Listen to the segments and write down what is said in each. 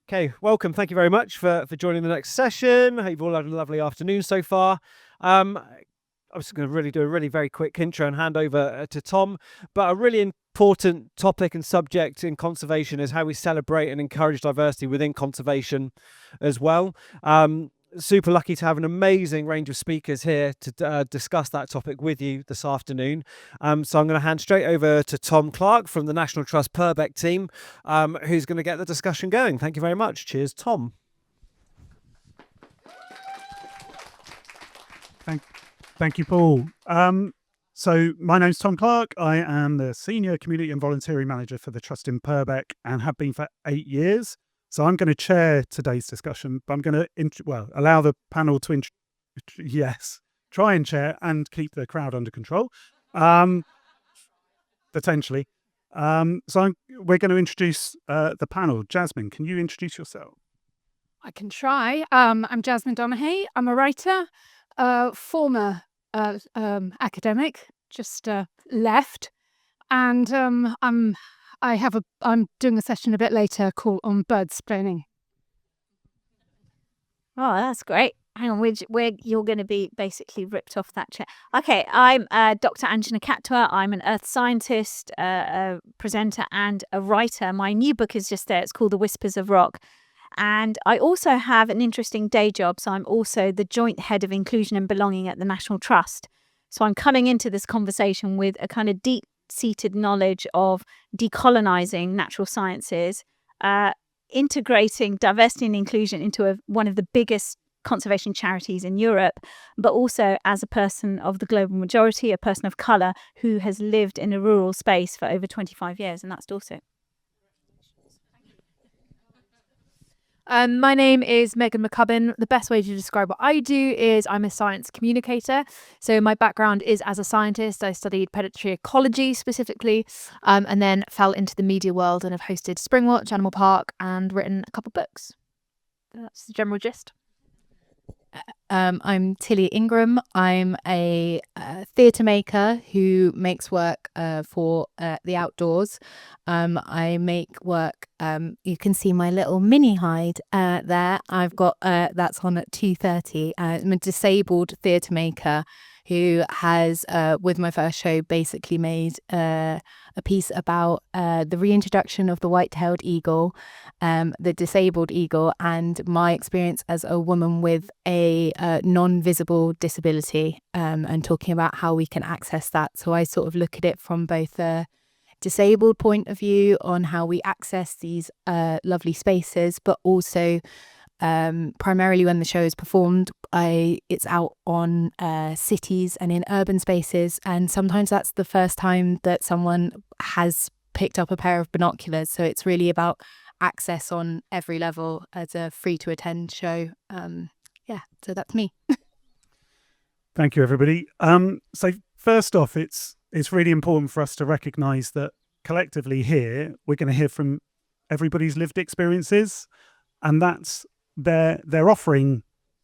Okay, welcome. Thank you very much for joining the next session. I hope you've all had a lovely afternoon so far. I was going to do a really very quick intro and hand over to Tom, but a really important topic and subject in conservation is how we celebrate and encourage diversity within conservation as well. Super lucky to have an amazing range of speakers here to discuss that topic with you this afternoon. So I'm going to hand straight over to Tom Clarke from the National Trust Purbeck team, who's going to get the discussion going. Thank you very much. Cheers, Tom. Thank you, Paul. So my name's Tom Clarke. I am the Senior Community and Volunteering Manager for the Trust in Purbeck and have been for 8 years. So I'm going to chair today's discussion, but I'm going to allow the panel to try and chair and keep the crowd under control, potentially. We're going to introduce the panel. Jasmine, can you introduce yourself? I can try. I'm Jasmine Donahaye. I'm a writer, former academic, just left, and I'm doing a session a bit later called on bird splaining. Oh, that's great. Hang on, you're going to be basically ripped off that chair. Okay, I'm Dr. Anjana Khatwa. I'm an earth scientist, a presenter and a writer. My new book is just there. It's called The Whispers of Rock. And I also have an interesting day job. So I'm also the joint head of inclusion and belonging at the National Trust. So I'm coming into this conversation with a kind of deep-seated knowledge of decolonising natural sciences, integrating diversity and inclusion into one of the biggest conservation charities in Europe, but also as a person of the global majority, a person of colour who has lived in a rural space for over 25 years, and that's Dorset. My name is McCubbin. The best way to describe what I do is I'm a science communicator. So my background is as a scientist. I studied predatory ecology specifically, and then fell into the media world and have hosted Springwatch, Animal Park, and written a couple books. That's the general gist. I'm Tilly Ingram. I'm a theatre maker who makes work for the outdoors. I make work, you can see my little mini hide there. I've got, that's on at 2:30. I'm a disabled theatre maker who has, with my first show, basically made a piece about the reintroduction of the white-tailed eagle, the disabled eagle, and my experience as a woman with a non-visible disability, and talking about how we can access that. So I sort of look at it from both a disabled point of view on how we access these lovely spaces, but also primarily when the show is performed, it's out on cities and in urban spaces, and sometimes that's the first time that someone has picked up a pair of binoculars. So it's really about access on every level as a free to attend show. So that's me. Thank you, everybody. So first off, it's really important for us to recognise that collectively here we're going to hear from everybody's lived experiences, and that's they're offering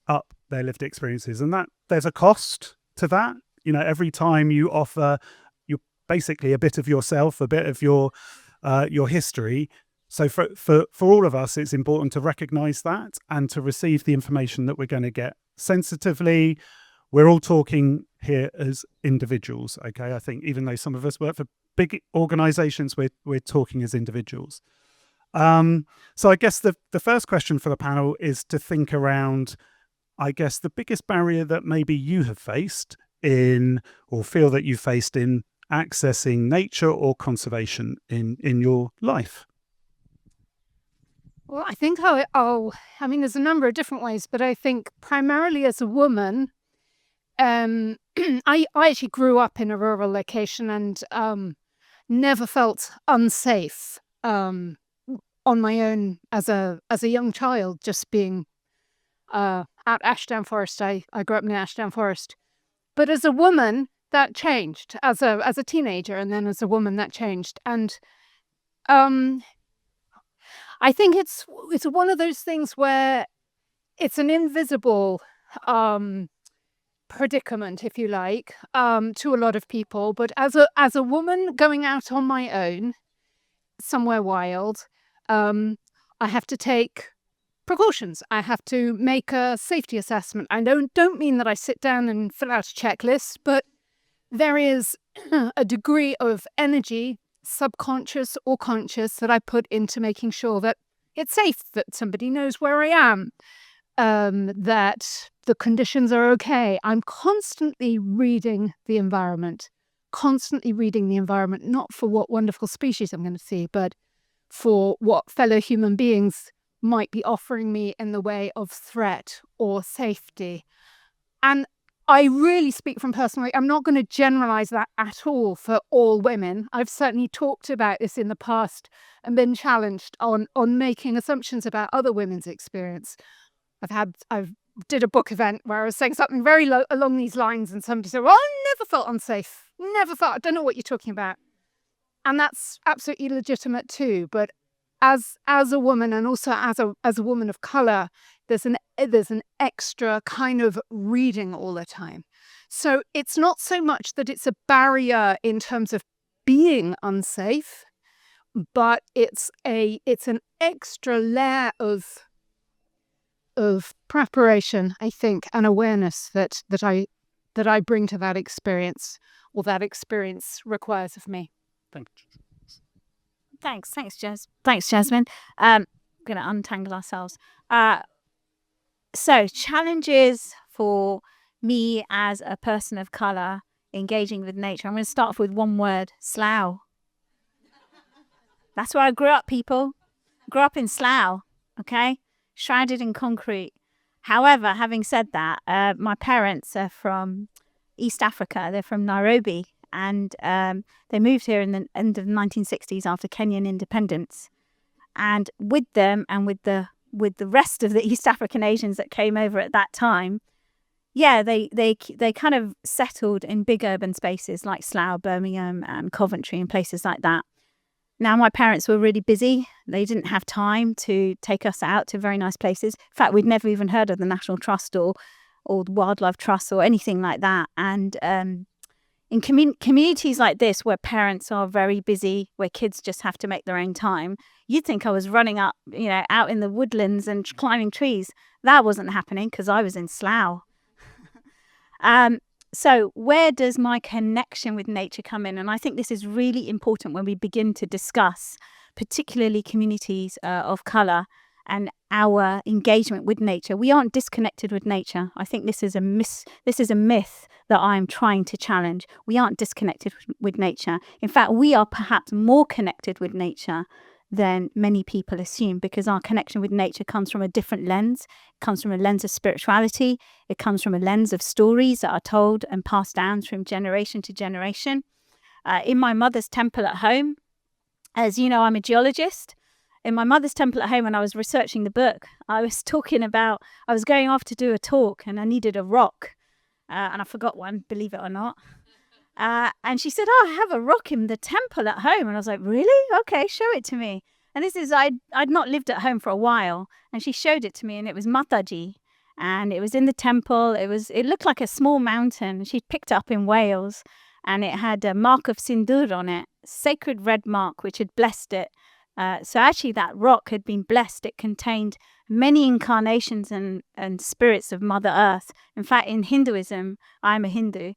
up their lived experiences, and that there's a cost to that. You know, every time you offer, you're basically a bit of yourself, a bit of your history. So for all of us, it's important to recognise that and to receive the information that we're going to get sensitively. We're all talking here as individuals, okay? I think even though some of us work for big organisations, we're talking as individuals. So I guess the first question for the panel is to think around, I guess, the biggest barrier that maybe you have faced in, or feel that you faced in, accessing nature or conservation in your life. Well, I think there's a number of different ways, but I think primarily as a woman, I actually grew up in a rural location and never felt unsafe on my own as a young child, just being out Ashdown Forest. I grew up in Ashdown Forest. But as a woman, that changed. As a teenager, and then as a woman, that changed. And I think it's one of those things where it's an invisible predicament, if you like, to a lot of people. But as a woman going out on my own, somewhere wild, I have to take precautions. I have to make a safety assessment. I don't mean that I sit down and fill out a checklist, but there is a degree of energy, subconscious or conscious, that I put into making sure that it's safe, that somebody knows where I am, that the conditions are okay. I'm constantly reading the environment, not for what wonderful species I'm going to see, but for what fellow human beings might be offering me in the way of threat or safety. And I really speak from personal. I'm not going to generalize that at all for all women. I've certainly talked about this in the past and been challenged on making assumptions about other women's experience. I've did a book event where I was saying something very along these lines, and somebody said, "Well, I never felt unsafe. I don't know what you're talking about." And that's absolutely legitimate too. But as a woman, and also as a woman of color, there's an extra kind of reading all the time. So it's not so much that it's a barrier in terms of being unsafe, but it's an extra layer of preparation, I think, and awareness that I bring to that experience, or that experience requires of me. Thank you. Thanks, Jasmine. We're going to untangle ourselves. So challenges for me as a person of colour engaging with nature. I'm going to start off with one word: slough. That's where I grew up, people. Grew up in Slough, okay? Shrouded in concrete. However, having said that, my parents are from East Africa. They're from Nairobi, and they moved here in the end of the 1960s after Kenyan independence. And with them, and with the rest of the East African Asians that came over at that time, yeah, they kind of settled in big urban spaces like Slough, Birmingham, and Coventry, and places like that. Now, my parents were really busy. They didn't have time to take us out to very nice places. In fact, we'd never even heard of the National Trust or the Wildlife Trust or anything like that. And in communities like this, where parents are very busy, where kids just have to make their own time, you'd think I was running up, out in the woodlands and climbing trees. That wasn't happening because I was in Slough. So where does my connection with nature come in? And I think this is really important when we begin to discuss, particularly communities of colour and our engagement with nature. We aren't disconnected with nature. I think this is a myth that I'm trying to challenge. We aren't disconnected with nature. In fact, we are perhaps more connected with nature than many people assume, because our connection with nature comes from a different lens. It comes from a lens of spirituality. It comes from a lens of stories that are told and passed down from generation to generation. In my mother's temple at home, as you know, I'm a geologist. In my mother's temple at home, when I was researching the book, I was going off to do a talk, and I needed a rock. And I forgot one, believe it or not. And she said, "Oh, I have a rock in the temple at home." And I was like, "Really? Okay, show it to me." And this is, I'd not lived at home for a while. And she showed it to me, and it was Mataji. And it was in the temple. It looked like a small mountain. She'd picked it up in Wales. And it had a mark of Sindur on it, sacred red mark, which had blessed it. So actually that rock had been blessed. It contained many incarnations and spirits of Mother Earth. In fact, in Hinduism, I'm a Hindu,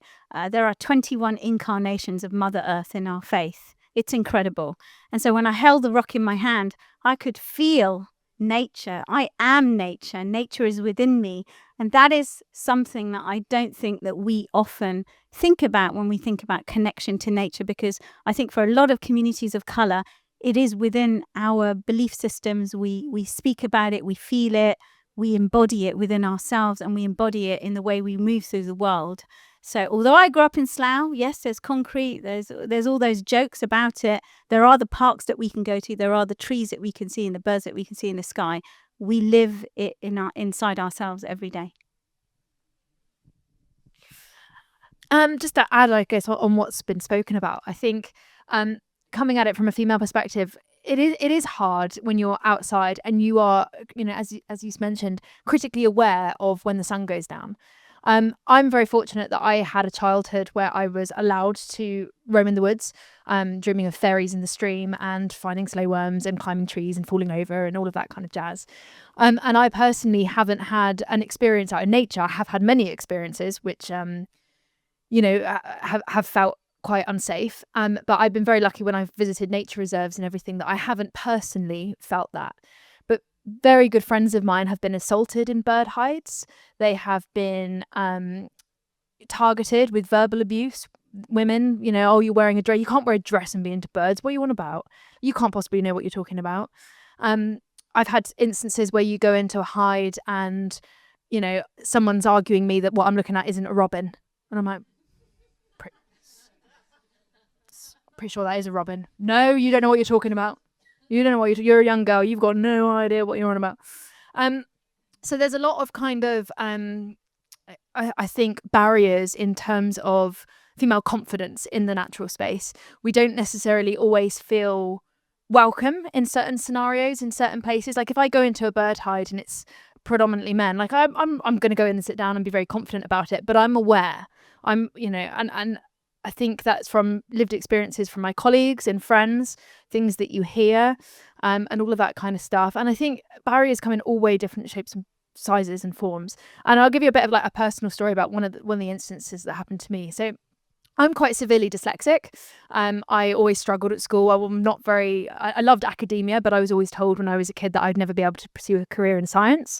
there are 21 incarnations of Mother Earth in our faith. It's incredible. And so when I held the rock in my hand, I could feel nature. I am nature. Nature is within me. And that is something that I don't think that we often think about when we think about connection to nature, because I think for a lot of communities of colour, it is within our belief systems. We speak about it, we feel it, we embody it within ourselves, and we embody it in the way we move through the world. So although I grew up in Slough, yes, there's concrete, there's all those jokes about it. There are the parks that we can go to, there are the trees that we can see and the birds that we can see in the sky. We live it inside ourselves every day. Just to add, I guess, on what's been spoken about, I think coming at it from a female perspective, it is hard when you're outside and you are, as you mentioned, critically aware of when the sun goes down. I'm very fortunate that I had a childhood where I was allowed to roam in the woods, dreaming of fairies in the stream and finding slow worms and climbing trees and falling over and all of that kind of jazz. And I personally haven't had an experience out in nature. I have had many experiences which, have felt quite unsafe. But I've been very lucky when I've visited nature reserves and everything that I haven't personally felt that. But very good friends of mine have been assaulted in bird hides. They have been targeted with verbal abuse. Women, oh, you're wearing a dress. You can't wear a dress and be into birds. What are you on about? You can't possibly know what you're talking about. I've had instances where you go into a hide and, someone's arguing me that what I'm looking at isn't a robin. And I'm like, pretty sure that is a robin. No, you don't know what you're talking about. You don't know what you're a young girl. You've got no idea what you're on about. So there's a lot of kind of, I think, barriers in terms of female confidence in the natural space. We don't necessarily always feel welcome in certain scenarios, in certain places. Like if I go into a bird hide and it's predominantly men, like I'm going to go in and sit down and be very confident about it, but I'm aware. And I think that's from lived experiences from my colleagues and friends, things that you hear, and all of that kind of stuff. And I think barriers come in all way different shapes and sizes and forms. And I'll give you a bit of like a personal story about one of the instances that happened to me. So I'm quite severely dyslexic. I always struggled at school. I loved academia, but I was always told when I was a kid that I'd never be able to pursue a career in science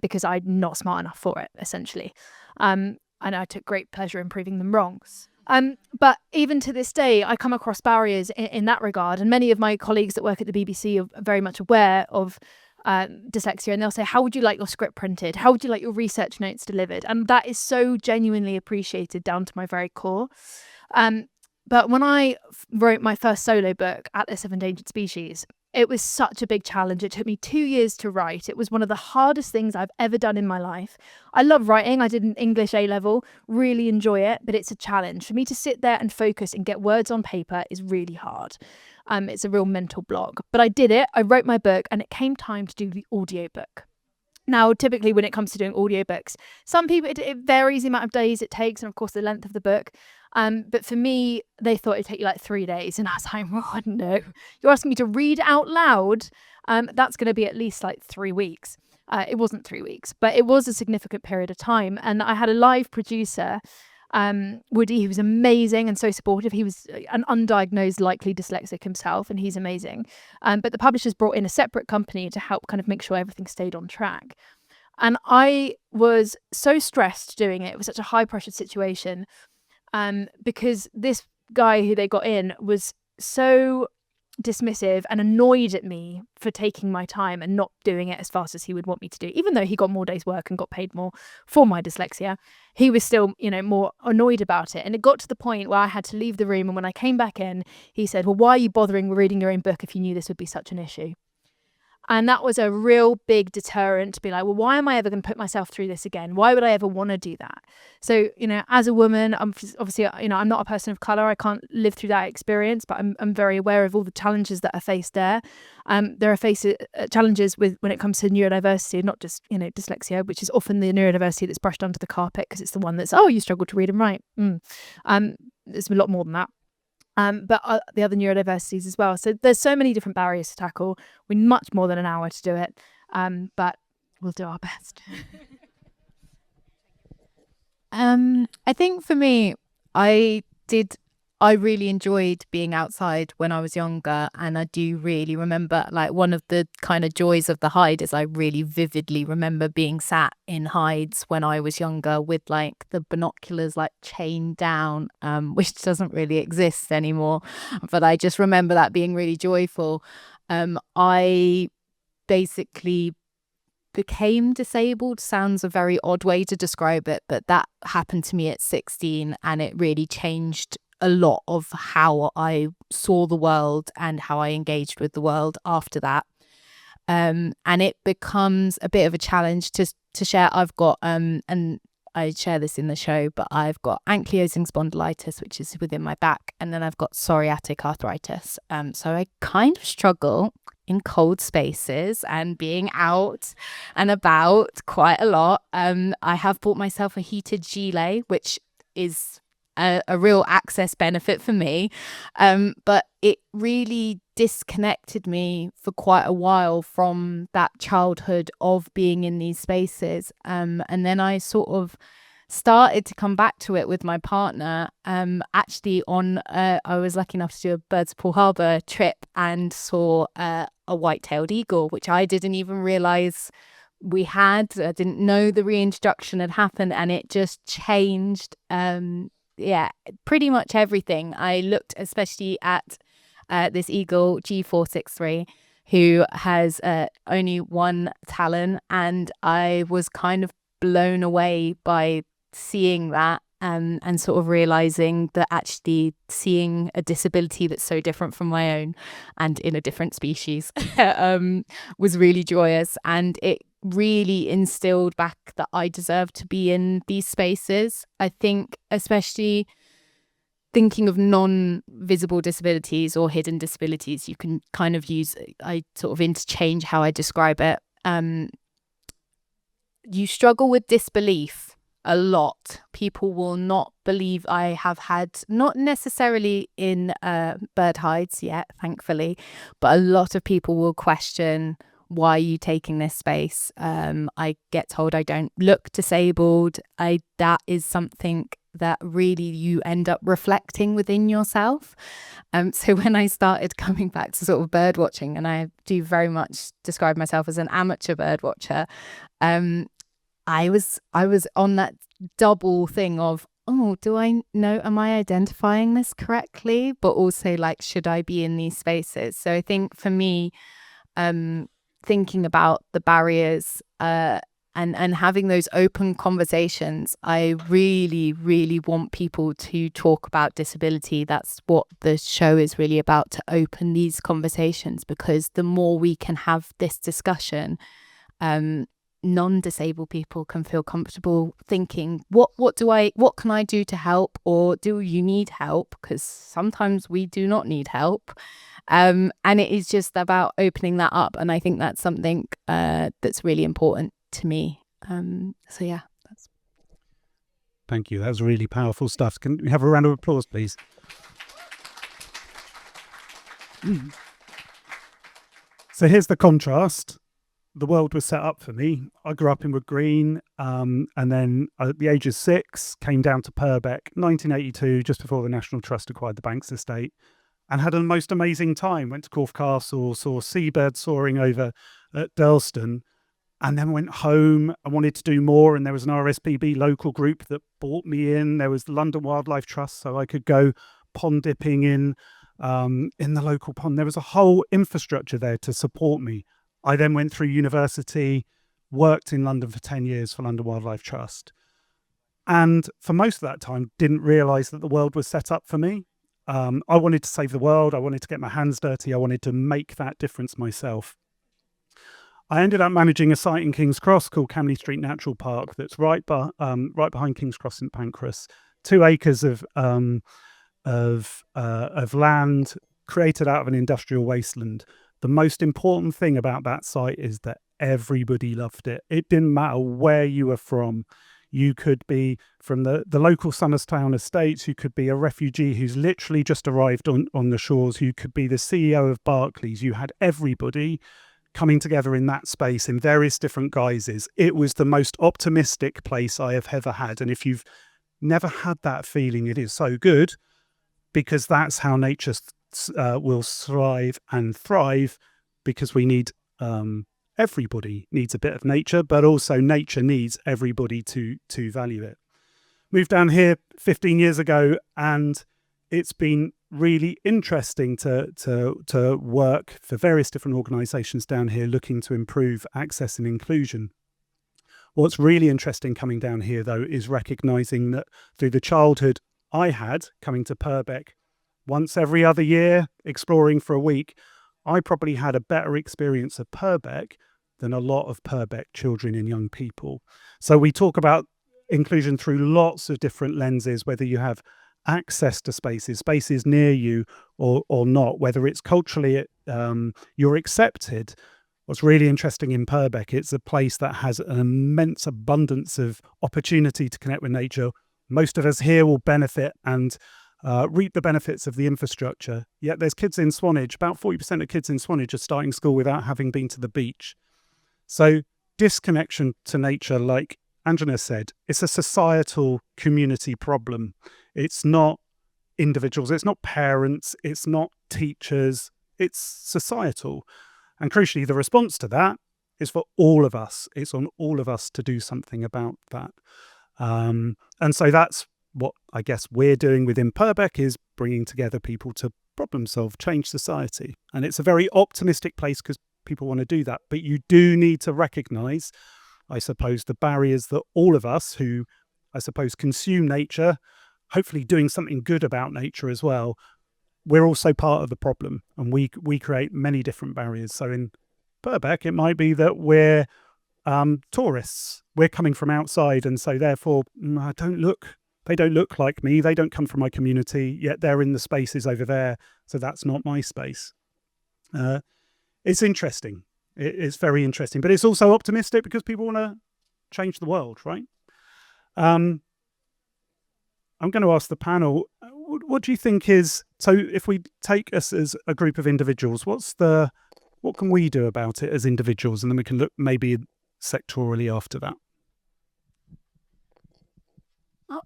because I'm not smart enough for it, essentially. And I took great pleasure in proving them wrong. But even to this day, I come across barriers in that regard. And many of my colleagues that work at the BBC are very much aware of dyslexia, and they'll say, how would you like your script printed? How would you like your research notes delivered? And that is so genuinely appreciated down to my very core. But when I wrote my first solo book, Atlas of Endangered Species, it was such a big challenge. It took me 2 years to write. It was one of the hardest things I've ever done in my life. I love writing. I did an English A-level, really enjoy it, but it's a challenge. For me to sit there and focus and get words on paper is really hard. It's a real mental block. But I did it. I wrote my book and it came time to do the audiobook. Now, typically when it comes to doing audiobooks, some people, it varies the amount of days it takes and of course the length of the book. But for me, they thought it'd take you like 3 days. And I was like, oh, no, you're asking me to read out loud. That's going to be at least like 3 weeks. It wasn't 3 weeks, but it was a significant period of time. And I had a live producer, Woody, who was amazing and so supportive. He was an undiagnosed, likely dyslexic himself, and he's amazing. But the publishers brought in a separate company to help kind of make sure everything stayed on track. And I was so stressed doing it. It was such a high pressure situation. Because this guy who they got in was so dismissive and annoyed at me for taking my time and not doing it as fast as he would want me to do. Even though he got more days work and got paid more for my dyslexia, he was still, more annoyed about it. And it got to the point where I had to leave the room. And when I came back in, he said, well, why are you bothering reading your own book if you knew this would be such an issue? And that was a real big deterrent to be like, well, why am I ever going to put myself through this again? Why would I ever want to do that? So, as a woman, I'm obviously, I'm not a person of colour. I can't live through that experience, but I'm very aware of all the challenges that are faced there. There are challenges when it comes to neurodiversity, not just, dyslexia, which is often the neurodiversity that's brushed under the carpet because it's the one that's, oh, you struggle to read and write. There's a lot more than that. But the other neurodiversities as well. So there's so many different barriers to tackle. We need much more than an hour to do it, but we'll do our best. I think for me, I really enjoyed being outside when I was younger, and I do really remember, like, one of the kind of joys of the hide is I really vividly remember being sat in hides when I was younger with like the binoculars like chained down, which doesn't really exist anymore, but I just remember that being really joyful. I basically became disabled. Sounds a very odd way to describe it, but that happened to me at 16, and it really changed a lot of how I saw the world and how I engaged with the world after that. And it becomes a bit of a challenge to share. I've got and I share this in the show, but I've got ankylosing spondylitis, which is within my back, and then I've got psoriatic arthritis. So I kind of struggle in cold spaces and being out and about quite a lot. I have bought myself a heated gilet, which is a real access benefit for me. But it really disconnected me for quite a while from that childhood of being in these spaces. And then I sort of started to come back to it with my partner. Actually, I was lucky enough to do a Birds of Pool Harbour trip and saw a white-tailed eagle, which I didn't even realise we had. I didn't know the reintroduction had happened, and it just changed pretty much everything. I looked especially at this eagle G463, who has only one talon, and I was kind of blown away by seeing that and sort of realizing that actually seeing a disability that's so different from my own and in a different species was really joyous, and it really instilled back that I deserve to be in these spaces. I think especially thinking of non-visible disabilities or hidden disabilities, you can kind of I sort of interchange how I describe it. You struggle with disbelief a lot. People will not believe I have had, not necessarily in bird hides yet, thankfully, but a lot of people will question, why are you taking this space? I get told I don't look disabled. That is something that really you end up reflecting within yourself. So when I started coming back to sort of bird watching, and I do very much describe myself as an amateur bird watcher, I was on that double thing of, oh, do I know, am I identifying this correctly? But also, like, should I be in these spaces? So I think for me, thinking about the barriers and having those open conversations, I really, really want people to talk about disability. That's what the show is really about, to open these conversations, because the more we can have this discussion, non-disabled people can feel comfortable thinking, what can I do to help, or do you need help? Because sometimes we do not need help. And it is just about opening that up, and I think that's something that's really important to me. So yeah, that's. Thank you. That was really powerful stuff. Can we have a round of applause, please? So here's the contrast. The world was set up for me. I grew up in Wood Green, and then at the age of 6, came down to Purbeck, 1982, just before the National Trust acquired the Banks estate, and had a most amazing time. Went to Corfe Castle, saw seabirds soaring over at Durlston, and then went home and wanted to do more. And there was an RSPB local group that brought me in. There was the London Wildlife Trust, so I could go pond dipping in the local pond. There was a whole infrastructure there to support me. I then went through university, worked in London for 10 years for London Wildlife Trust. And for most of that time, didn't realise that the world was set up for me. I wanted to save the world. I wanted to get my hands dirty. I wanted to make that difference myself. I ended up managing a site in King's Cross called Camley Street Natural Park that's right behind King's Cross St Pancras. 2 acres of land created out of an industrial wasteland. The most important thing about that site is that everybody loved it. It didn't matter where you were from. You could be from the local Somerstown estates. You could be a refugee who's literally just arrived on the shores. You could be the CEO of Barclays. You had everybody coming together in that space in various different guises. It was the most optimistic place I have ever had. And if you've never had that feeling, it is so good, because that's how nature will thrive and thrive, because we need everybody needs a bit of nature, but also nature needs everybody to value it. Moved down here 15 years ago, and it's been really interesting to work for various different organisations down here looking to improve access and inclusion. What's really interesting coming down here, though, is recognising that through the childhood I had coming to Purbeck once every other year, exploring for a week, I probably had a better experience of Purbeck than a lot of Purbeck children and young people. So we talk about inclusion through lots of different lenses, whether you have access to spaces near you or not, whether it's culturally you're accepted. What's really interesting in Purbeck, it's a place that has an immense abundance of opportunity to connect with nature. Most of us here will benefit and reap the benefits of the infrastructure. Yet there's kids in Swanage, about 40% of kids in Swanage are starting school without having been to the beach. So disconnection to nature, like Anjana said, it's a societal community problem. It's not individuals, it's not parents, it's not teachers, it's societal. And crucially, the response to that is for all of us. It's on all of us to do something about that. And so that's what I guess we're doing within Purbeck, is bringing together people to problem solve, change society. And it's a very optimistic place because people want to do that. But you do need to recognise, I suppose, the barriers that all of us who, I suppose, consume nature, hopefully doing something good about nature as well, we're also part of the problem, and we create many different barriers. So in Purbeck, it might be that we're tourists. We're coming from outside, and so therefore they don't look like me. They don't come from my community, yet they're in the spaces over there. So that's not my space. It's interesting. It's very interesting, but it's also optimistic because people want to change the world, right? I'm going to ask the panel, what do you think is, so if we take us as a group of individuals, what can we do about it as individuals? And then we can look maybe sectorally after that.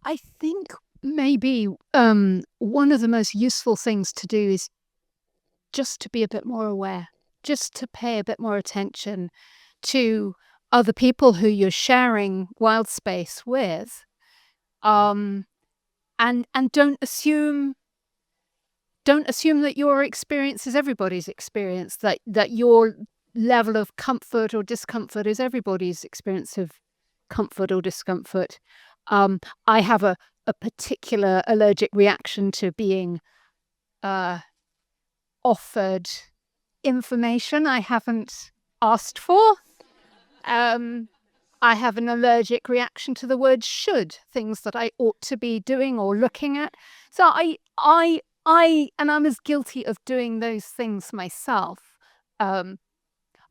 I think maybe one of the most useful things to do is just to be a bit more aware, just to pay a bit more attention to other people who you're sharing wild space with. And don't assume that your experience is everybody's experience, that your level of comfort or discomfort is everybody's experience of comfort or discomfort. I have a particular allergic reaction to being offered information I haven't asked for. I have an allergic reaction to the word should, things that I ought to be doing or looking at. So and I'm as guilty of doing those things myself. Can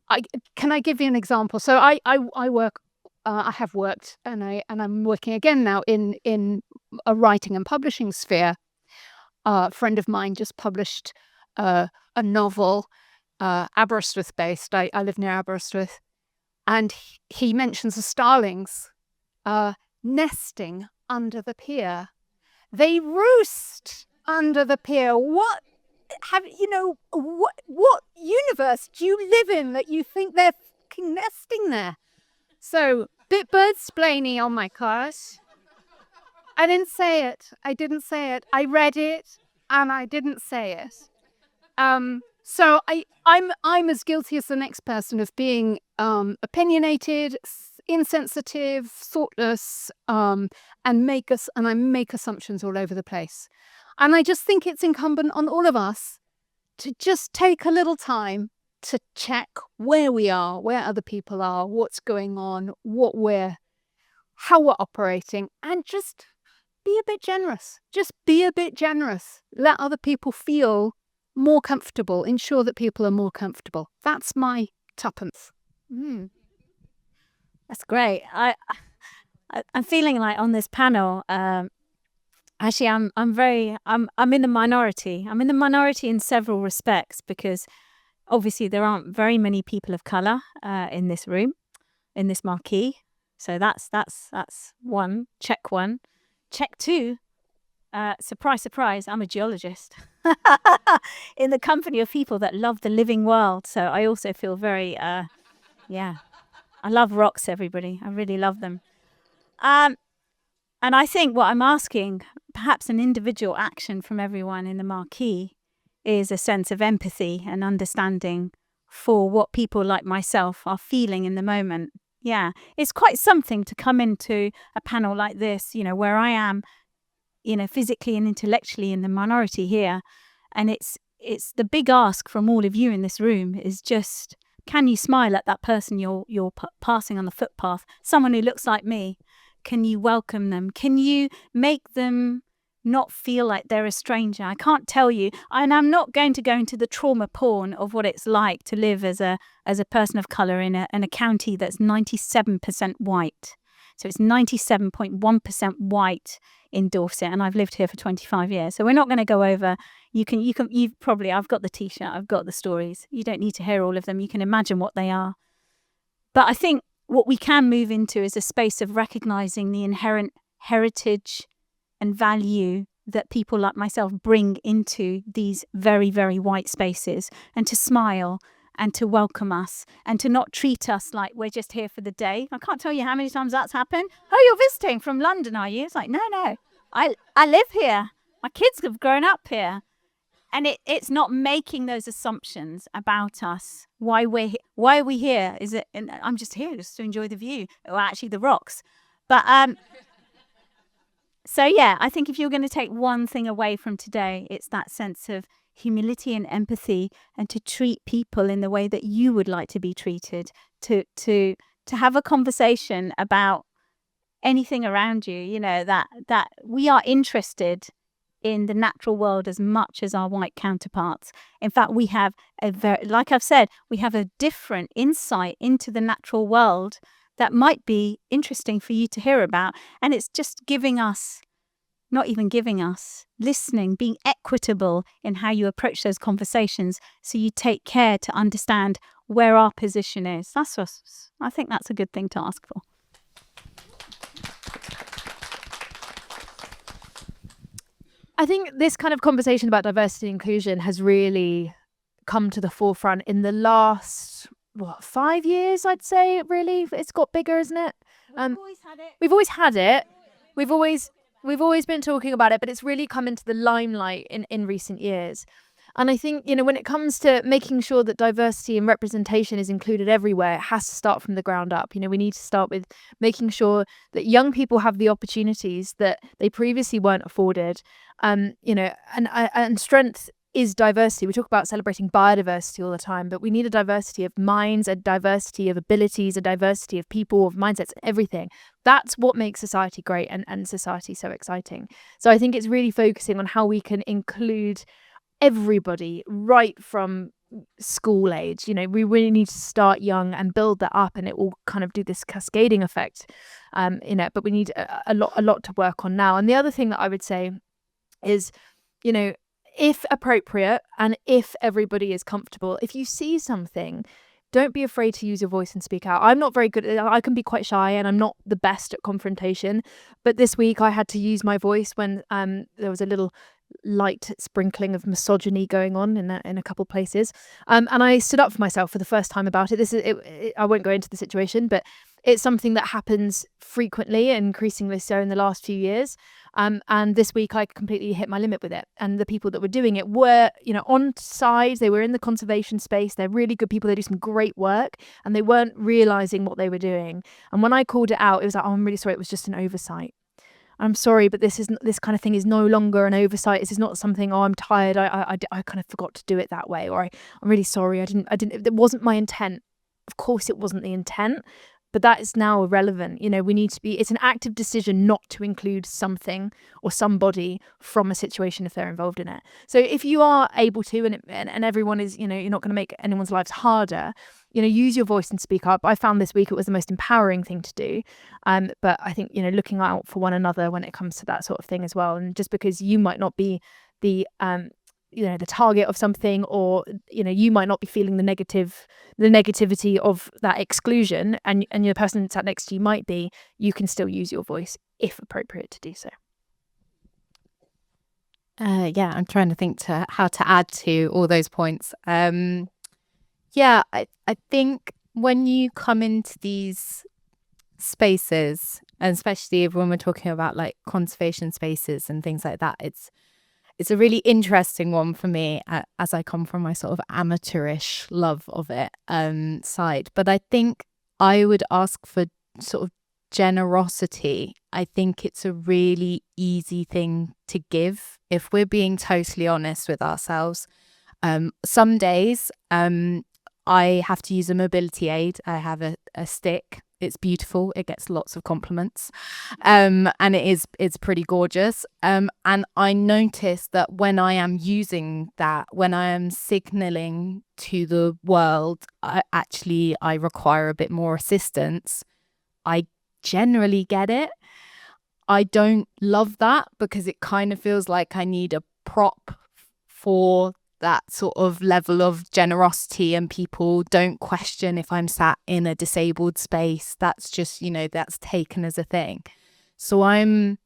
I give you an example? So I work, I have worked, and I'm working again now in a writing and publishing sphere. A friend of mine just published a novel, Aberystwyth based. I live near Aberystwyth. And he mentions the starlings nesting under the pier. They roost under the pier. What universe do you live in that you think they're fucking nesting there? So, bit bird-splainy on my class. I didn't say it. I read it, and I didn't say it. So I'm as guilty as the next person of being opinionated, insensitive, thoughtless, and I make assumptions all over the place. And I just think it's incumbent on all of us to just take a little time to check where we are, where other people are, what's going on, how we're operating, and just be a bit generous. Just be a bit generous. Let other people feel more comfortable. Ensure that people are more comfortable. That's my tuppence. That's great. I'm feeling like on this panel, actually, I'm in the minority. I'm in the minority in several respects because obviously there aren't very many people of colour in this room, in this marquee. So that's one. Check one. Check two. Surprise, surprise, I'm a geologist in the company of people that love the living world. So I also feel very, I love rocks, everybody. I really love them. And I think what I'm asking, perhaps an individual action from everyone in the marquee, is a sense of empathy and understanding for what people like myself are feeling in the moment. Yeah, it's quite something to come into a panel like this, where I am, physically and intellectually in the minority here. And it's the big ask from all of you in this room is just, can you smile at that person you're passing on the footpath, someone who looks like me? Can you welcome them? Can you make them not feel like they're a stranger. I can't tell you, and I'm not going to go into the trauma porn of what it's like to live as a person of colour in a county that's 97% white. So it's 97.1% white in Dorset, and I've lived here for 25 years. So we're not going to go over. You've probably, I've got the T-shirt, I've got the stories. You don't need to hear all of them. You can imagine what they are. But I think what we can move into is a space of recognising the inherent heritage and value that people like myself bring into these very, very white spaces, and to smile and to welcome us and to not treat us like we're just here for the day. I can't tell you how many times that's happened. Oh, you're visiting from London, are you? It's like, no, I live here. My kids have grown up here. And it's not making those assumptions about us. Why are we here? Is it? And I'm just here just to enjoy the view, or actually the rocks. But so yeah, I think if you're going to take one thing away from today, it's that sense of humility and empathy, and to treat people in the way that you would like to be treated. To have a conversation about anything around you. You know, that we are interested in the natural world as much as our white counterparts. In fact, we have like I've said, we have a different insight into the natural world that might be interesting for you to hear about. And it's just listening, being equitable in how you approach those conversations, so you take care to understand where our position is. I think that's a good thing to ask for. I think this kind of conversation about diversity and inclusion has really come to the forefront in the last 5 years, I'd say. Really, it's got bigger, isn't it? We've always had it. We've always had it. We've always been talking about it, but it's really come into the limelight in recent years. And I think, when it comes to making sure that diversity and representation is included everywhere, it has to start from the ground up. We need to start with making sure that young people have the opportunities that they previously weren't afforded. And strength is diversity. We talk about celebrating biodiversity all the time, but we need a diversity of minds, a diversity of abilities, a diversity of people, of mindsets, everything. That's what makes society great and society so exciting. So I think it's really focusing on how we can include everybody right from school age. We really need to start young and build that up, and it will kind of do this cascading effect. But we need a lot to work on now. And the other thing that I would say is, if appropriate and if everybody is comfortable, if you see something, don't be afraid to use your voice and speak out. I'm not very good at it. I can be quite shy, and I'm not the best at confrontation. But this week I had to use my voice when there was a little light sprinkling of misogyny going on in a couple places, and I stood up for myself for the first time about it. I won't go into the situation, but it's something that happens frequently and increasingly so in the last few years. And this week I completely hit my limit with it. And the people that were doing it were, on side. They were in the conservation space. They're really good people. They do some great work, and they weren't realizing what they were doing. And when I called it out, it was like, oh, I'm really sorry. It was just an oversight. I'm sorry, but this kind of thing is no longer an oversight. This is not something, I'm tired. I kind of forgot to do it that way. Or I'm really sorry. I didn't, it wasn't my intent. Of course it wasn't the intent, but that is now irrelevant. We need to be, it's an active decision not to include something or somebody from a situation if they're involved in it. So if you are able to, and everyone is, you're not going to make anyone's lives harder, use your voice and speak up. I found this week it was the most empowering thing to do. But I think, looking out for one another when it comes to that sort of thing as well. And just because you might not be the target of something, or, you might not be feeling the negativity of that exclusion, and the person sat next to you might be, you can still use your voice if appropriate to do so. I'm trying to think how to add to all those points. I think when you come into these spaces, and especially when we're talking about like conservation spaces and things like that, it's a really interesting one for me, as I come from my sort of amateurish love of it side. But I think I would ask for sort of generosity. I think it's a really easy thing to give if we're being totally honest with ourselves. Some days I have to use a mobility aid. I have a stick, it's beautiful. It gets lots of compliments, and it's pretty gorgeous. And I notice that when I am using that, when I am signaling to the world, I require a bit more assistance. I generally get it. I don't love that because it kind of feels like I need a prop for that sort of level of generosity, and people don't question if I'm sat in a disabled space. That's just, that's taken as a thing. So I'm,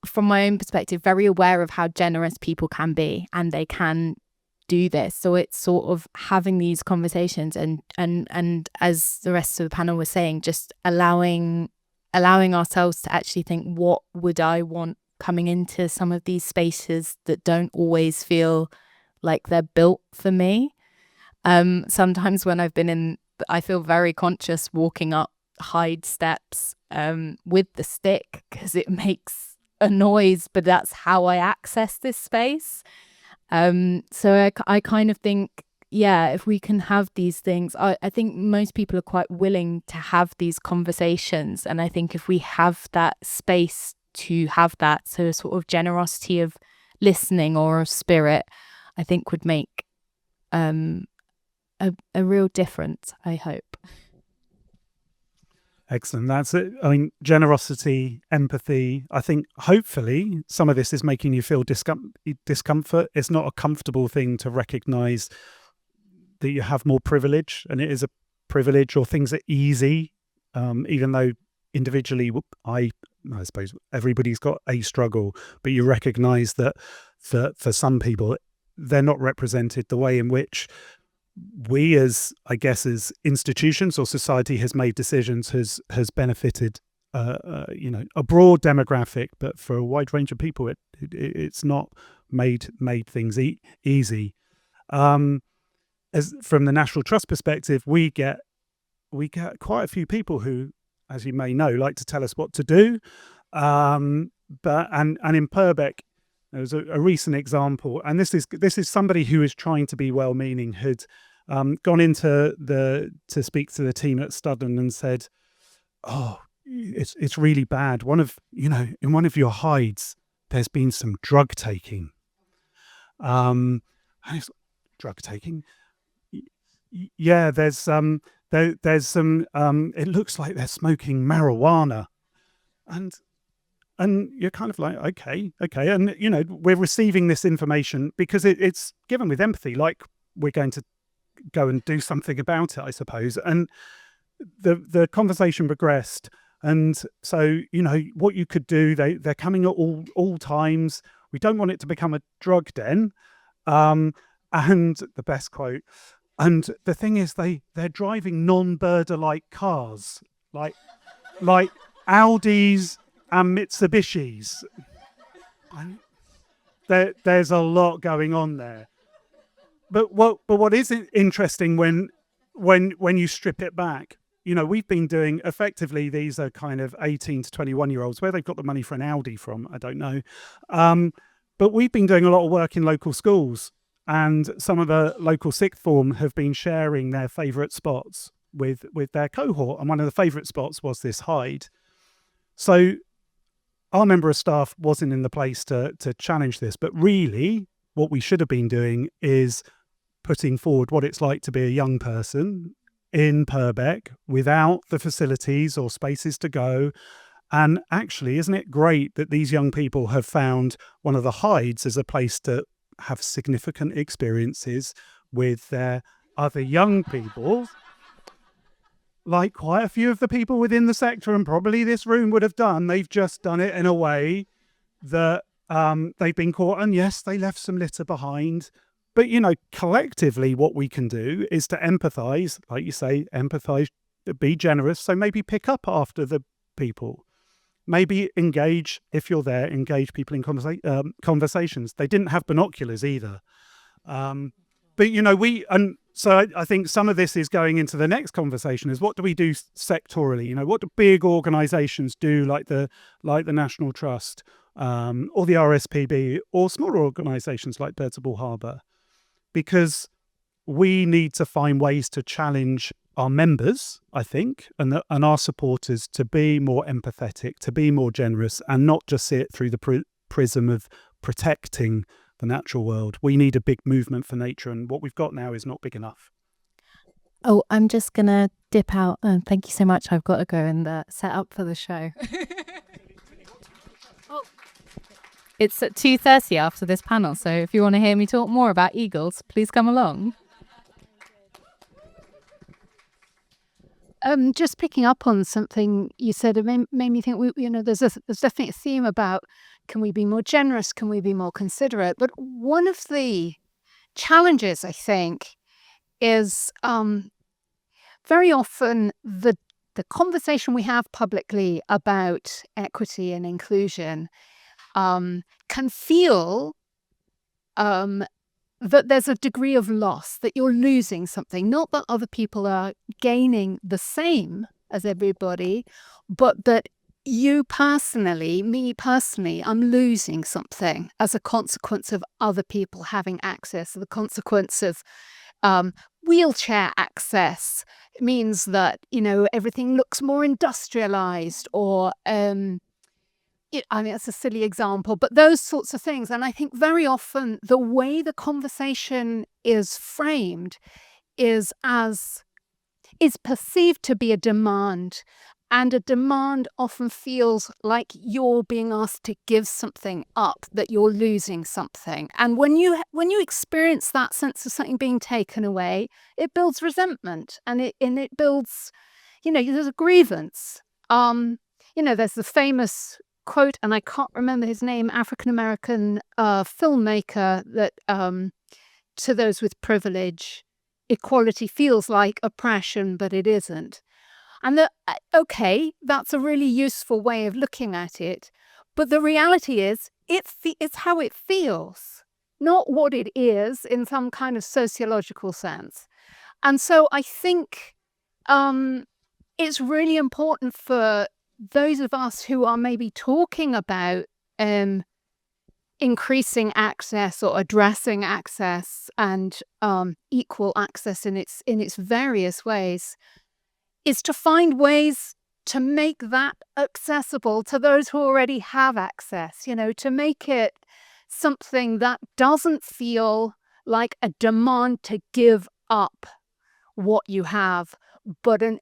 from my own perspective, very aware of how generous people can be, and they can do this. So it's sort of having these conversations and as the rest of the panel was saying, just allowing ourselves to actually think, what would I want coming into some of these spaces that don't always feel like they're built for me. Sometimes when I've been in, I feel very conscious walking up Hyde steps with the stick because it makes a noise, but that's how I access this space. So I kind of think, if we can have these things, I think most people are quite willing to have these conversations. And I think if we have that space to have that, so a sort of generosity of listening or of spirit, I think would make a real difference, I hope. Excellent. That's it. I mean, generosity, empathy. I think hopefully some of this is making you feel discomfort. It's not a comfortable thing to recognize that you have more privilege, and it is a privilege, or things are easy, even though individually I suppose everybody's got a struggle, but you recognize that for some people they're not represented the way in which we as institutions or society has made decisions has benefited a broad demographic, but for a wide range of people it's not made things easy. As from the National Trust perspective, we get quite a few people who, as you may know, like to tell us what to do. But in Purbeck, there was a recent example, and this is somebody who is trying to be well-meaning, had gone into to speak to the team at Studden and said, "Oh, it's really bad. In one of your hides, there's been some drug taking." And it's drug taking. Yeah, there's some. It looks like they're smoking marijuana, and you're kind of like, okay, and we're receiving this information because it's given with empathy, like we're going to go and do something about it, I suppose. And the conversation progressed, and so what you could do. They're coming at all times. We don't want it to become a drug den. And the best quote. And the thing is, they're driving non-Birder-like cars, like Audis and Mitsubishis. There's a lot going on there. But what is interesting when you strip it back, we've been doing, effectively, these are kind of 18 to 21-year-olds, where they've got the money for an Audi from, I don't know. But we've been doing a lot of work in local schools. And some of the local sixth form have been sharing their favourite spots with their cohort. And one of the favourite spots was this hide. So our member of staff wasn't in the place to challenge this. But really, what we should have been doing is putting forward what it's like to be a young person in Purbeck without the facilities or spaces to go. And actually, isn't it great that these young people have found one of the hides as a place to have significant experiences with their other young people, like quite a few of the people within the sector, and probably this room would have done. They've just done it in a way that they've been caught, and yes, they left some litter behind. But collectively, what we can do is to empathize, like you say, be generous. So maybe pick up after the people. Maybe engage, if you're there, engage people in conversations. They didn't have binoculars either. But, so I think some of this is going into the next conversation is, what do we do sectorally? What do big organisations do, like the National Trust or the RSPB, or smaller organisations like Birds of Ball Harbour? Because we need to find ways to challenge our members, I think, and our supporters to be more empathetic, to be more generous, and not just see it through the prism of protecting the natural world. We need a big movement for nature, and what we've got now is not big enough. Oh, I'm just going to dip out. Thank you so much. I've got to go and set up for the show. It's at 2:30 after this panel, so if you want to hear me talk more about eagles, please come along. Just picking up on something you said, it made me think. There's definitely a theme about, can we be more generous? Can we be more considerate? But one of the challenges, I think, is very often the conversation we have publicly about equity and inclusion can feel that there's a degree of loss, that you're losing something. Not that other people are gaining the same as everybody, but that you personally, me personally, I'm losing something as a consequence of other people having access. The consequence of wheelchair access means that, everything looks more industrialized, or it's a silly example, but those sorts of things. And I think very often the way the conversation is framed is perceived to be a demand. And a demand often feels like you're being asked to give something up, that you're losing something. And when you experience that sense of something being taken away, it builds resentment, and it builds, there's a grievance. There's the famous quote, and I can't remember his name, African-American filmmaker, that to those with privilege, equality feels like oppression, but it isn't. And that's a really useful way of looking at it. But the reality is, it's how it feels, not what it is in some kind of sociological sense. And so I think it's really important for those of us who are maybe talking about increasing access or addressing access and equal access in its various ways, is to find ways to make that accessible to those who already have access, to make it something that doesn't feel like a demand to give up what you have, but a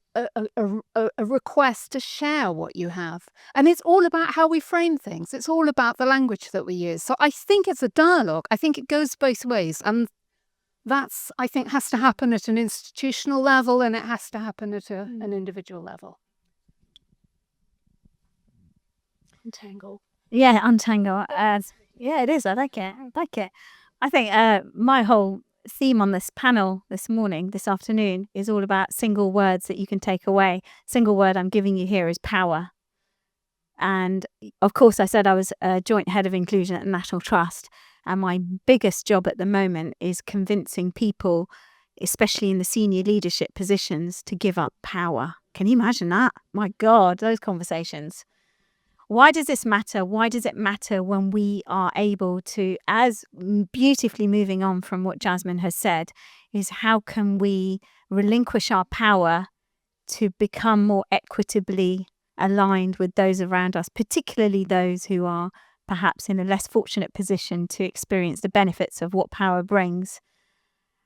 request to share what you have. And it's all about how we frame things. It's all about the language that we use. So I think it's a dialogue. I think it goes both ways. And that's, I think, has to happen at an institutional level, and it has to happen at an individual level. Untangle. Yeah, untangle. Yeah, it is. I like it. I think my whole theme on this panel this afternoon, is all about single words that you can take away. Single word I'm giving you here is power. And of course, I said I was a joint head of inclusion at the National Trust. And my biggest job at the moment is convincing people, especially in the senior leadership positions, to give up power. Can you imagine that? My God, those conversations. Why does this matter? Why does it matter when we are able to, as beautifully moving on from what Jasmine has said, is how can we relinquish our power to become more equitably aligned with those around us, particularly those who are perhaps in a less fortunate position to experience the benefits of what power brings.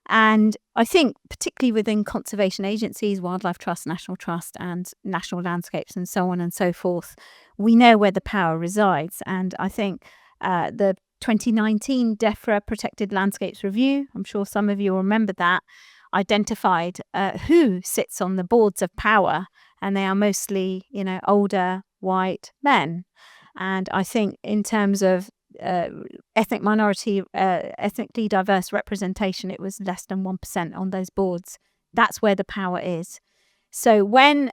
And I think particularly within conservation agencies, Wildlife Trust, National Trust and National Landscapes and so on and so forth, we know where the power resides. And I think the 2019 DEFRA Protected Landscapes Review, I'm sure some of you remember that, identified who sits on the boards of power, and they are mostly, older white men. And I think in terms of ethnic minority, ethnically diverse representation, it was less than 1% on those boards. That's where the power is. So when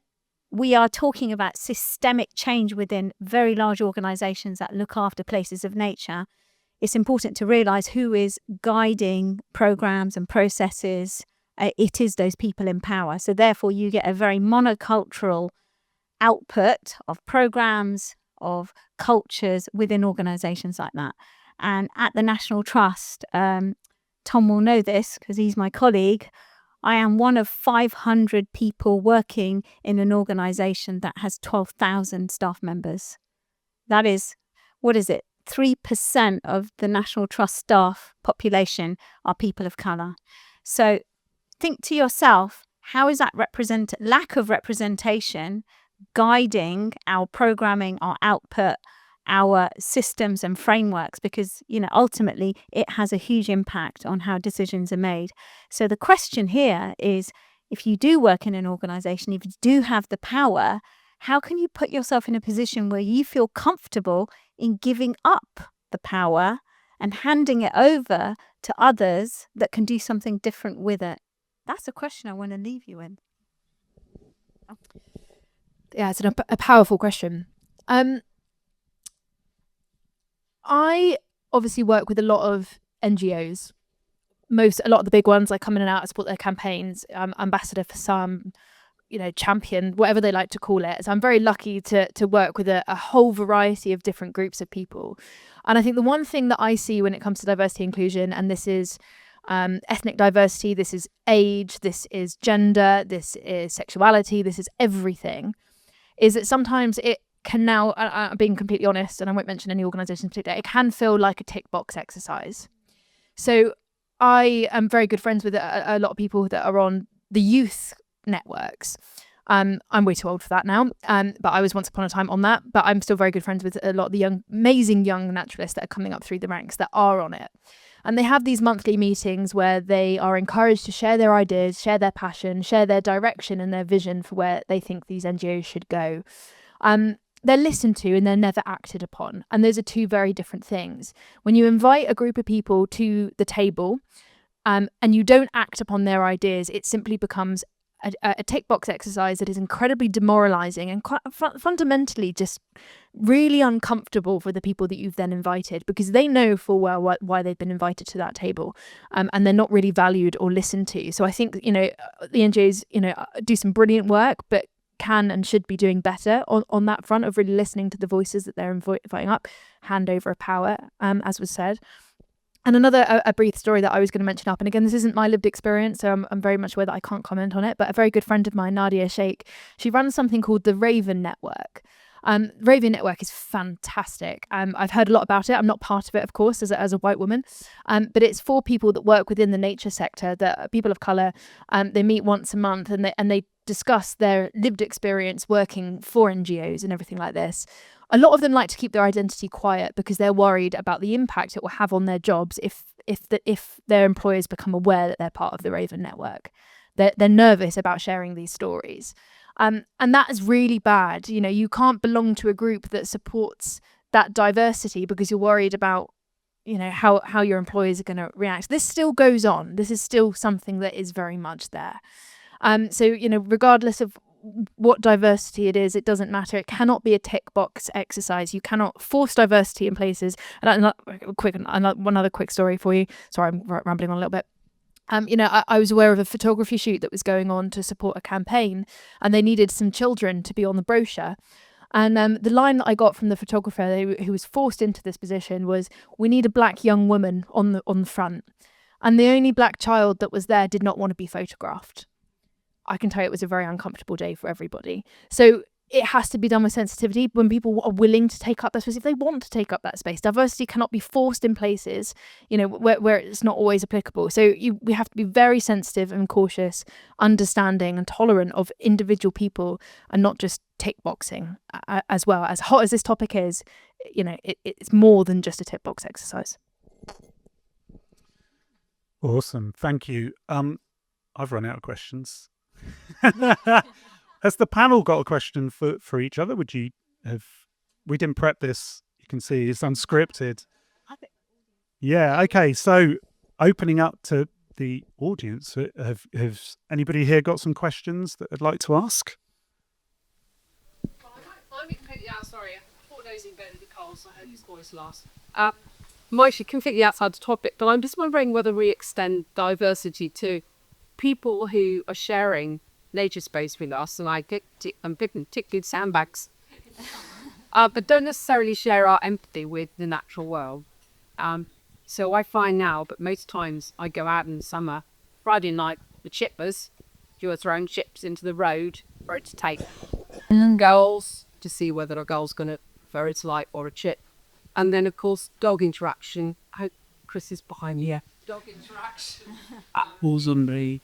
we are talking about systemic change within very large organisations that look after places of nature, it's important to realise who is guiding programmes and processes. It is those people in power. So therefore you get a very monocultural output of programmes, of cultures within organisations like that. And at the National Trust, Tom will know this because he's my colleague. I am one of 500 people working in an organisation that has 12,000 staff members. That is, 3% of the National Trust staff population are people of colour. So think to yourself, how is that lack of representation guiding our programming, our output, our systems and frameworks? Because, ultimately it has a huge impact on how decisions are made. So the question here is, if you do work in an organisation, if you do have the power, how can you put yourself in a position where you feel comfortable in giving up the power and handing it over to others that can do something different with it? That's a question I want to leave you in. Yeah, it's a powerful question. I obviously work with a lot of NGOs. A lot of the big ones, I come in and out, I support their campaigns. I'm ambassador for some, champion, whatever they like to call it. So I'm very lucky to work with a whole variety of different groups of people. And I think the one thing that I see when it comes to diversity inclusion, and this is ethnic diversity, this is age, this is gender, this is sexuality, this is everything, is that sometimes it can now, I'm being completely honest, and I won't mention any organisation in particular, it can feel like a tick box exercise. So I am very good friends with a lot of people that are on the youth networks. I'm way too old for that now, but I was once upon a time on that. But I'm still very good friends with a lot of the amazing young naturalists that are coming up through the ranks that are on it. And they have these monthly meetings where they are encouraged to share their ideas, share their passion, share their direction and their vision for where they think these NGOs should go. They're listened to and they're never acted upon. And those are two very different things. When you invite a group of people to the table and you don't act upon their ideas, it simply becomes a tick box exercise that is incredibly demoralizing and quite fundamentally just really uncomfortable for the people that you've then invited, because they know full well why they've been invited to that table, and they're not really valued or listened to. So I think, the NGOs, do some brilliant work, but can and should be doing better on that front of really listening to the voices that they're inviting up, hand over of power, as was said. And another a brief story that I was going to mention up, and again, this isn't my lived experience, so I'm very much aware that I can't comment on it, but a very good friend of mine, Nadia Sheikh, she runs something called the Raven Network. Raven Network is fantastic. I've heard a lot about it. I'm not part of it, of course, as a white woman, but it's for people that work within the nature sector, that are people of colour. They meet once a month and they discuss their lived experience working for NGOs and everything like this. A lot of them like to keep their identity quiet because they're worried about the impact it will have on their jobs if their employers become aware that they're part of the Raven Network. They're nervous about sharing these stories. And that is really bad. You can't belong to a group that supports that diversity because you're worried about, how your employers are going to react. This still goes on. This is still something that is very much there. So, regardless of what diversity it is, it doesn't matter. It cannot be a tick box exercise. You cannot force diversity in places. And one other quick story for you. Sorry, I'm rambling on a little bit. I was aware of a photography shoot that was going on to support a campaign, and they needed some children to be on the brochure. And the line that I got from the photographer who was forced into this position was, "We need a black young woman on the front." And the only black child that was there did not want to be photographed. I can tell you it was a very uncomfortable day for everybody. So it has to be done with sensitivity when people are willing to take up that space, if they want to take up that space. Diversity cannot be forced in places, where it's not always applicable. So we have to be very sensitive and cautious, understanding and tolerant of individual people, and not just tick boxing as well. As hot as this topic is, it's more than just a tick box exercise. Awesome. Thank you. I've run out of questions. Has the panel got a question for each other? Would you have? We didn't prep this. You can see it's unscripted. Yeah. Okay. So opening up to the audience, have anybody here got some questions that they'd like to ask? I'm completely out. Sorry, I thought those invented the coal, so I heard his voice last. I'm actually completely outside the topic, but I'm just wondering whether we extend diversity to people who are sharing nature space with us, and I'm picking particularly sandbags, but don't necessarily share our empathy with the natural world. So I find now, but most times I go out in the summer, Friday night, the chippers, you are throwing chips into the road for it to take. And gulls, to see whether a gull's going to prefer its light or a chip. And then, of course, dog interaction. I hope Chris is behind me. Yeah. Dog interaction. Apples on the...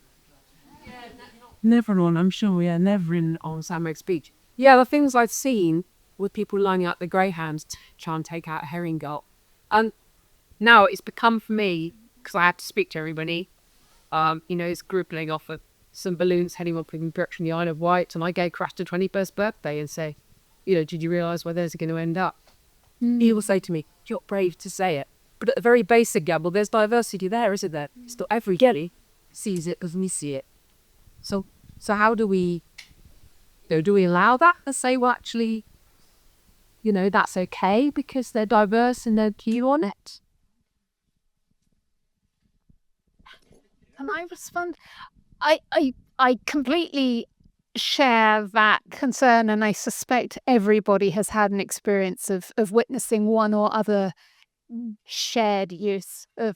Never on, I'm sure, yeah, never on Sandmax Beach. Yeah, the things I've seen with people lining up the greyhounds to try and take out a herring gull. And now it's become for me, because I have to speak to everybody, it's grouping off of some balloons heading up in direction the Isle of Wight, and I gave Crash the 21st birthday and say, did you realise where those are going to end up? He will say to me, you're brave to say it. But at the very basic level, there's diversity there, isn't there? Still, everybody sees it as we see it. So how do we, do we allow that and say, well, actually, that's okay because they're diverse and they're view on it? Can I respond? I completely share that concern, and I suspect everybody has had an experience of witnessing one or other shared use of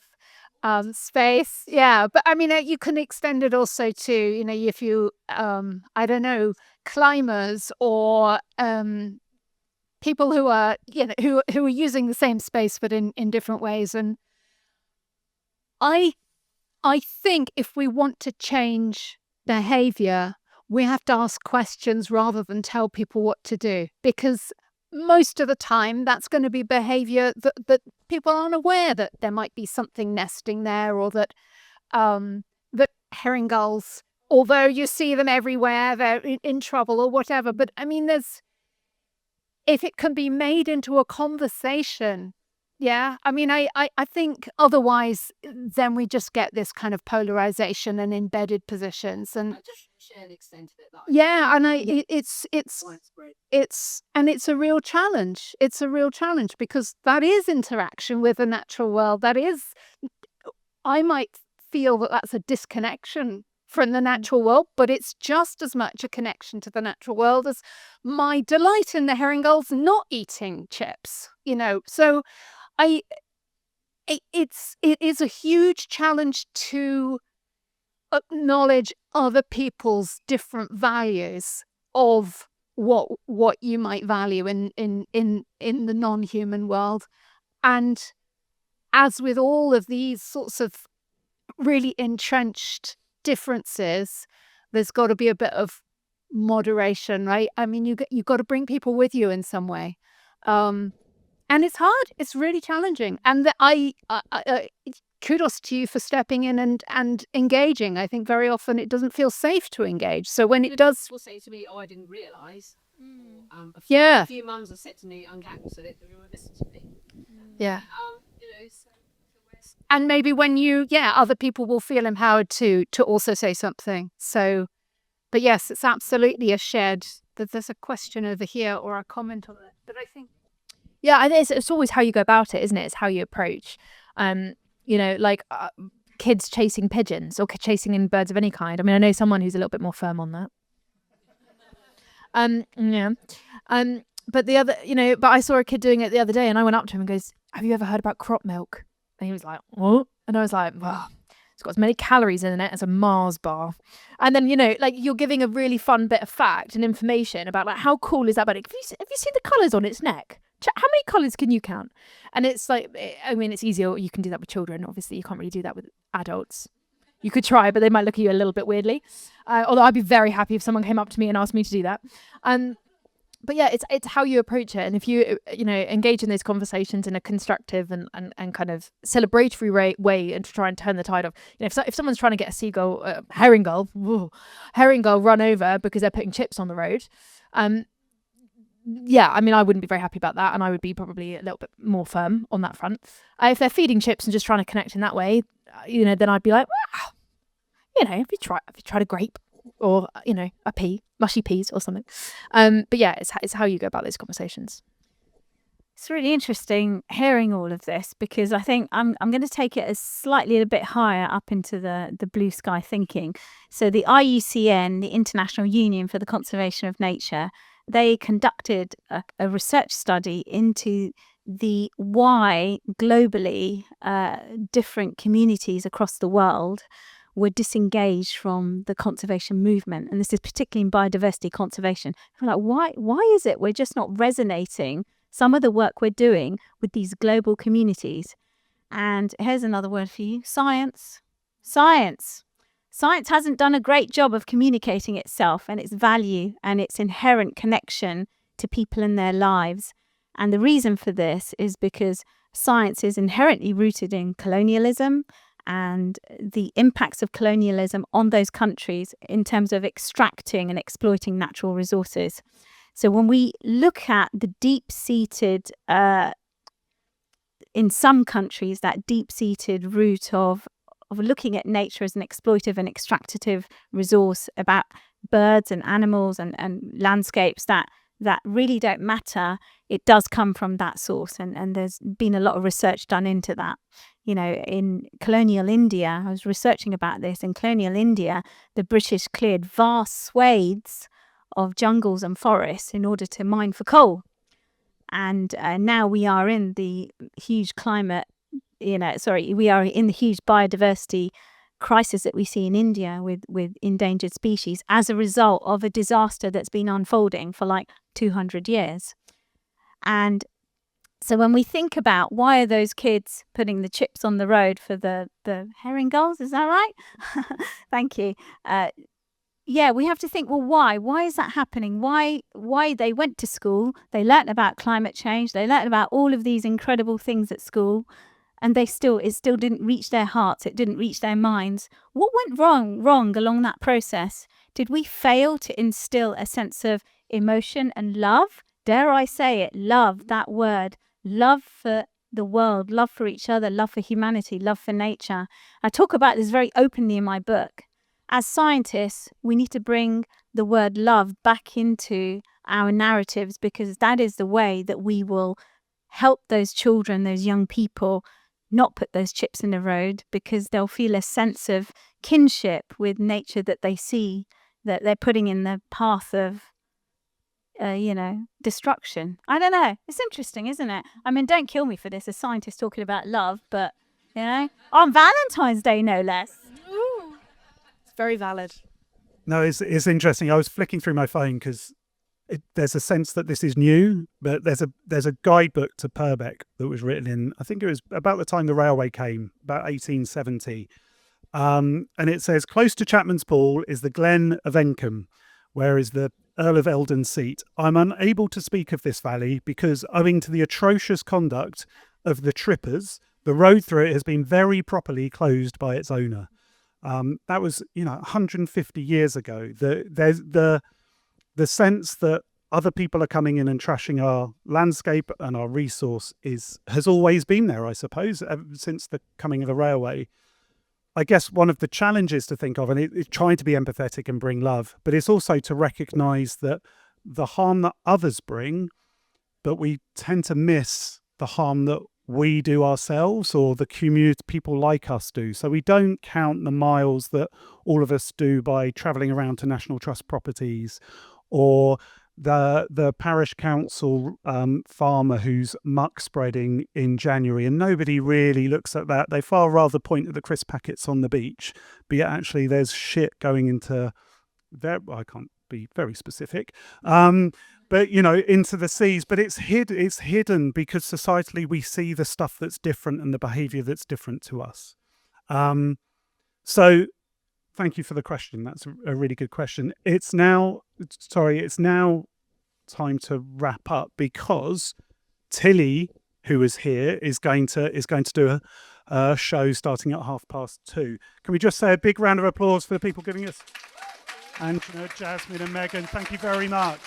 space. Yeah, but I mean, you can extend it also to, if you, I don't know, climbers or people who are, who are using the same space but in different ways. And I think if we want to change behavior, we have to ask questions rather than tell people what to do, because most of the time that's going to be behavior that people aren't aware that there might be something nesting there, or that that herring gulls, although you see them everywhere, they're in trouble or whatever. But I mean, if it can be made into a conversation. Yeah, I mean, I think otherwise then we just get this kind of polarization and embedded positions, and just share the extent of it. yeah, and it's a real challenge. It's a real challenge because that is interaction with the natural world. That is, I might feel that that's a disconnection from the natural world, but it's just as much a connection to the natural world as my delight in the herring gulls not eating chips. So. It is a huge challenge to acknowledge other people's different values of what you might value in the non-human world. And as with all of these sorts of really entrenched differences, there's got to be a bit of moderation, right? I mean, you got to bring people with you in some way. And it's hard. It's really challenging. And I kudos to you for stepping in and engaging. I think very often it doesn't feel safe to engage. So when it does, people say to me, "Oh, I didn't realise." Yeah. A few mums have said to me, "Uncounsel it, they won't listen to me." Yeah. And maybe when other people will feel empowered to also say something. So, but yes, it's absolutely a shared. That there's a question over here or a comment on it. But I think. Yeah, I think it's always how you go about it, isn't it? It's how you approach. Kids chasing pigeons or chasing in birds of any kind. I mean, I know someone who's a little bit more firm on that. But the other, but I saw a kid doing it the other day, and I went up to him and goes, "Have you ever heard about crop milk?" And he was like, "What?" And I was like, "Well, it's got as many calories in it as a Mars bar." And then, you're giving a really fun bit of fact and information about how cool is that? But have you seen the colours on its neck? How many colours can you count? And it's it's easier. You can do that with children. Obviously, you can't really do that with adults. You could try, but they might look at you a little bit weirdly. Although I'd be very happy if someone came up to me and asked me to do that. But yeah, it's how you approach it. And if you, engage in those conversations in a constructive and kind of celebratory way, and to try and turn the tide of, if someone's trying to get a herring gull run over because they're putting chips on the road, yeah, I mean, I wouldn't be very happy about that, and I would be probably a little bit more firm on that front. If they're feeding chips and just trying to connect in that way, then I'd be like, wow, have you tried a grape or a pea, mushy peas or something? But yeah, it's how you go about those conversations. It's really interesting hearing all of this, because I think I'm going to take it slightly a bit higher up into the blue sky thinking. So the IUCN, the International Union for the Conservation of Nature, they conducted a research study into the why globally different communities across the world were disengaged from the conservation movement. And this is particularly in biodiversity conservation. I'm like, why is it we're just not resonating some of the work we're doing with these global communities? And here's another word for you: science. Science. Science hasn't done a great job of communicating itself and its value and its inherent connection to people in their lives. And the reason for this is because science is inherently rooted in colonialism and the impacts of colonialism on those countries in terms of extracting and exploiting natural resources. So when we look at the deep-seated, in some countries, that deep-seated root of looking at nature as an exploitive and extractive resource, about birds and animals and landscapes that really don't matter, it does come from that source. And there's been a lot of research done into that. You know, in colonial India, I was researching about this. In colonial India, the British cleared vast swathes of jungles and forests in order to mine for coal. And now we are in the huge we are in the huge biodiversity crisis that we see in India with endangered species as a result of a disaster that's been unfolding for like 200 years. And so when we think about why are those kids putting the chips on the road for the herring gulls, is that right? Thank you. We have to think, well, why? Why is that happening? Why they went to school, they learnt about climate change, they learnt about all of these incredible things at school, and it still didn't reach their hearts, it didn't reach their minds. What went wrong along that process? Did we fail to instill a sense of emotion and love? Dare I say it, love, that word, love for the world, love for each other, love for humanity, love for nature. I talk about this very openly in my book. As scientists, we need to bring the word love back into our narratives, because that is the way that we will help those children, those young people, not put those chips in the road, because they'll feel a sense of kinship with nature that they see, that they're putting in the path of destruction. I don't know. It's interesting, isn't it? I mean, don't kill me for this, a scientist talking about love, but, on Valentine's Day, no less. It's very valid. No, it's interesting. I was flicking through my phone because there's a sense that this is new, but there's a guidebook to Purbeck that was written in, I think it was about the time the railway came, about 1870. And it says, close to Chapman's Pool is the Glen of Encombe, where is the Earl of Eldon's seat. I'm unable to speak of this valley because, owing to the atrocious conduct of the trippers, the road through it has been very properly closed by its owner. That was, 150 years ago. There's the sense that other people are coming in and trashing our landscape and our resource has always been there, I suppose, ever since the coming of the railway. I guess one of the challenges to think of, and it's trying to be empathetic and bring love, but it's also to recognise that the harm that others bring, but we tend to miss the harm that we do ourselves, or the community, people like us do. So we don't count the miles that all of us do by travelling around to National Trust properties, or the parish council farmer who's muck spreading in January, and nobody really looks at that. They far rather point at the crisp packets on the beach, but yet actually there's shit going into I can't be very specific, but into the seas. But it's hidden because societally we see the stuff that's different and the behaviour that's different to us. So thank you for the question. That's a really good question. It's now time to wrap up, because Tilly, who is here, is going to do a show starting at 2:30. Can we just say a big round of applause for the people giving us? Anjana, Jasmine and Megan, thank you very much.